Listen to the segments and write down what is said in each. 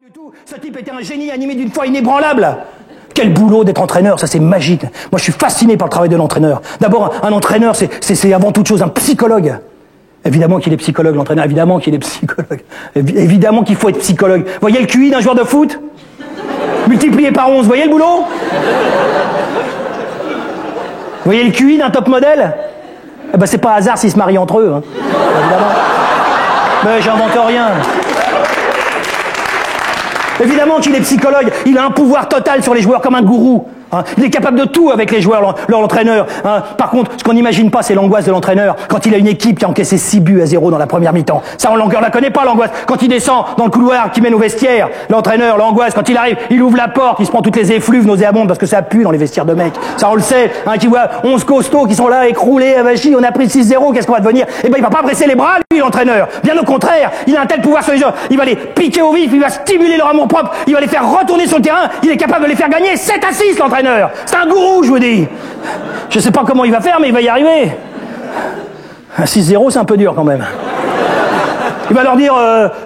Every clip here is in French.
Du tout, ce type était un génie animé d'une foi inébranlable. Quel boulot d'être entraîneur, ça c'est magique. Moi je suis fasciné par le travail de l'entraîneur. D'abord, un entraîneur, c'est avant toute chose un psychologue. Évidemment qu'il est psychologue, l'entraîneur, évidemment qu'il est psychologue. Évidemment qu'il faut être psychologue. Voyez le QI d'un joueur de foot multiplié par 11, voyez le boulot? Voyez le QI d'un top modèle? Eh ben c'est pas hasard s'ils se marient entre eux, hein. Évidemment. Mais j'invente rien. Évidemment qu'il est psychologue, il a un pouvoir total sur les joueurs comme un gourou. Hein. Il est capable de tout avec les joueurs, l'entraîneur. Hein. Par contre, ce qu'on n'imagine pas, c'est l'angoisse de l'entraîneur quand il a une équipe qui a encaissé 6 buts à 0 dans la première mi-temps. Ça, on la connaît pas, l'angoisse. Quand il descend dans le couloir qui mène au vestiaire, l'entraîneur, l'angoisse, quand il arrive, il ouvre la porte, il se prend toutes les effluves nauséabondes parce que ça pue dans les vestiaires de mecs. Ça, on le sait. Hein, qui voit 11 costauds qui sont là écroulés, avachis, on a pris 6-0, qu'est-ce qu'on va devenir? Eh ben, il va pas presser les bras, lui, l'entraîneur. Bien au contraire, il a un tel pouvoir sur les joueurs. Il va les piquer au vif, il va stimuler leur amour-propre, il va les faire retourner sur le terrain, il est capable de les faire gagner 7-6, l'entraîneur. C'est un gourou, je vous dis. Je sais pas comment il va faire, mais il va y arriver. Un 6-0, c'est un peu dur quand même. Il va leur dire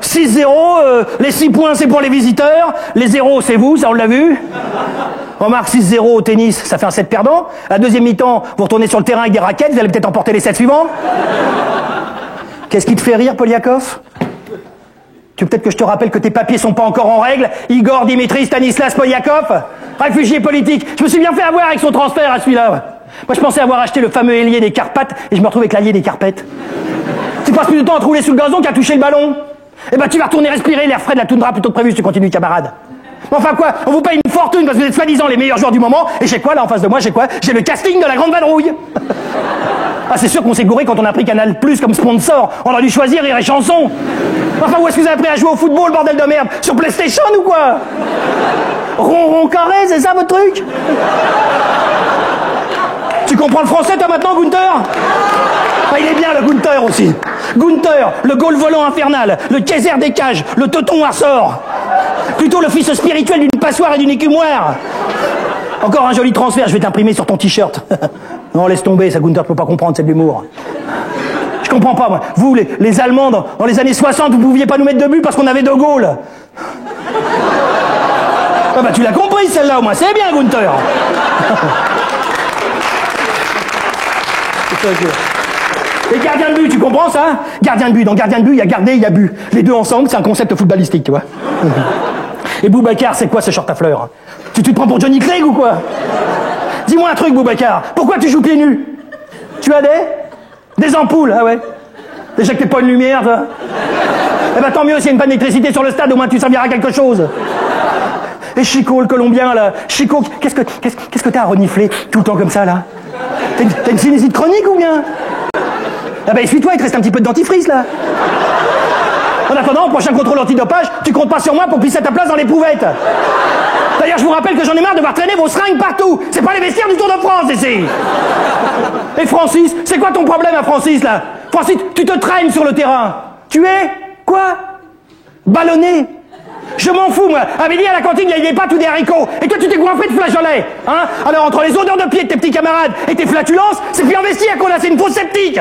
6-0, les 6 points c'est pour les visiteurs, les 0 c'est vous, ça on l'a vu. On marque 6-0 au tennis, ça fait un 7 perdant. À la deuxième mi-temps, vous retournez sur le terrain avec des raquettes, vous allez peut-être emporter les 7 suivants. Qu'est-ce qui te fait rire, Poliakov? Tu veux peut-être que je te rappelle que tes papiers sont pas encore en règle? Igor Dimitri Stanislas Poliakov, réfugié politique. Je me suis bien fait avoir avec son transfert à celui-là. Moi, je pensais avoir acheté le fameux ailier des Carpates et je me retrouve avec l'allié des Carpettes. Tu passes plus de temps à te rouler sous le gazon qu'à toucher le ballon. Eh ben, tu vas retourner respirer l'air frais de la toundra plutôt que prévu si tu continues, camarade. Enfin quoi, on vous paye une fortune parce que vous êtes soi-disant les meilleurs joueurs du moment. Et j'ai quoi là en face de moi? J'ai quoi? J'ai le casting de la Grande Vadrouille. Ah, c'est sûr qu'on s'est gouré quand on a pris Canal Plus comme sponsor. On a dû choisir Rire et Chanson. Enfin, où est-ce que vous avez appris à jouer au football, bordel de merde? Sur PlayStation ou quoi? Rond carré, c'est ça votre truc? Tu comprends le français toi maintenant, Gunther? Ah, il est bien le Gunther aussi. Gunther, le Gaule volant infernal, le Kaiser des cages, le Teuton à sort. Plutôt le fils spirituel d'une passoire et d'une écumoire. Encore un joli transfert, je vais t'imprimer sur ton t-shirt. Non, laisse tomber, ça Gunther peut pas comprendre, c'est de l'humour. Je comprends pas, moi. Vous, les Allemands, dans les années 60, vous pouviez pas nous mettre de but parce qu'on avait De Gaulle. Ah bah tu l'as compris celle-là au moins, c'est bien Gunther. Et gardien de but, tu comprends ça? Gardien de but, dans gardien de but, il y a gardé, il y a but. Les deux ensemble, c'est un concept footballistique, tu vois. Et Boubacar, c'est quoi ce short à fleurs? Tu te prends pour Johnny Clegg ou quoi? Dis-moi un truc, Boubacar. Pourquoi tu joues pieds nus? Tu as des ampoules, ah ouais? Déjà que t'es pas une lumière, toi. Eh ben tant mieux, s'il y a une panne d'électricité sur le stade, au moins tu serviras à quelque chose. Et Chico, le Colombien, là. Chico, qu'est-ce que t'as à renifler tout le temps comme ça, là? T'as une sinusite chronique ou bien? Ah ben essuie-toi, il te reste un petit peu de dentifrice, là. En attendant, au prochain contrôle antidopage, tu comptes pas sur moi pour pisser à ta place dans l'éprouvette. D'ailleurs, je vous rappelle que j'en ai marre de voir traîner vos seringues partout. C'est pas les vestiaires du Tour de France, ici. Et Francis, c'est quoi ton problème à Francis, là? Francis, tu te traînes sur le terrain. Tu es quoi? Ballonné. Je m'en fous, moi. À midi, à la cantine, il y a des pâtes ou des haricots. Et toi, tu t'es goinfré de flageolets. Hein? Alors, entre les odeurs de pied de tes petits camarades et tes flatulences, c'est plus un vestiaire qu'on a, c'est une fosse septique.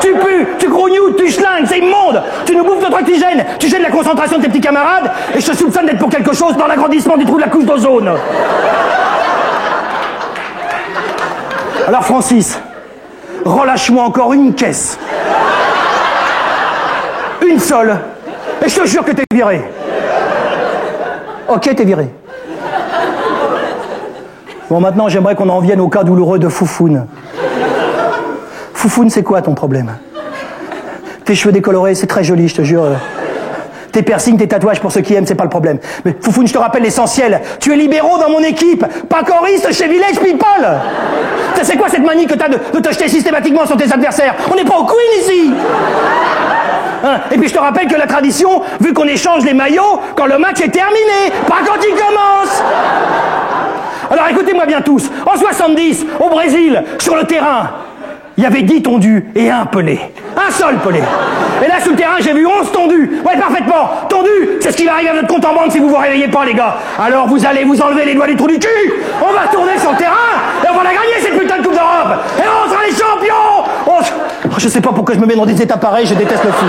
Tu pues, tu grognoutes, tu schlingues, c'est immonde. Tu nous bouffes notre oxygène. Tu gênes la concentration de tes petits camarades. Et je te soupçonne d'être pour quelque chose dans l'agrandissement du trou de la couche d'ozone. Alors, Francis, relâche-moi encore une caisse. Une seule. Et je te jure que t'es viré. Ok, t'es viré. Bon, maintenant, j'aimerais qu'on en vienne au cas douloureux de Foufoune. Foufoune, c'est quoi ton problème? Tes cheveux décolorés, c'est très joli, je te jure. Tes piercings, tes tatouages, pour ceux qui aiment, c'est pas le problème. Mais Foufoune, je te rappelle l'essentiel. Tu es libéraux dans mon équipe, pas choriste chez Village People. C'est quoi cette manie que t'as de te jeter systématiquement sur tes adversaires? On n'est pas au Queen ici. Hein? Et puis je te rappelle que la tradition, vu qu'on échange les maillots quand le match est terminé, pas quand il commence. Alors écoutez-moi bien tous, en 70, au Brésil, sur le terrain, il y avait 10 tondus et un pelé. Un seul pelé. Et là, sur le terrain, j'ai vu 11 tondus. Ouais, parfaitement. Tondus, c'est ce qui va arriver à votre compte en banque si vous vous réveillez pas, les gars. Alors vous allez vous enlever les doigts du trou du cul. On va tourner sur le terrain et on va la gagner, cette putain de Coupe d'Europe. Et on sera les champions. Je sais pas pourquoi je me mets dans des états pareils, je déteste le foot.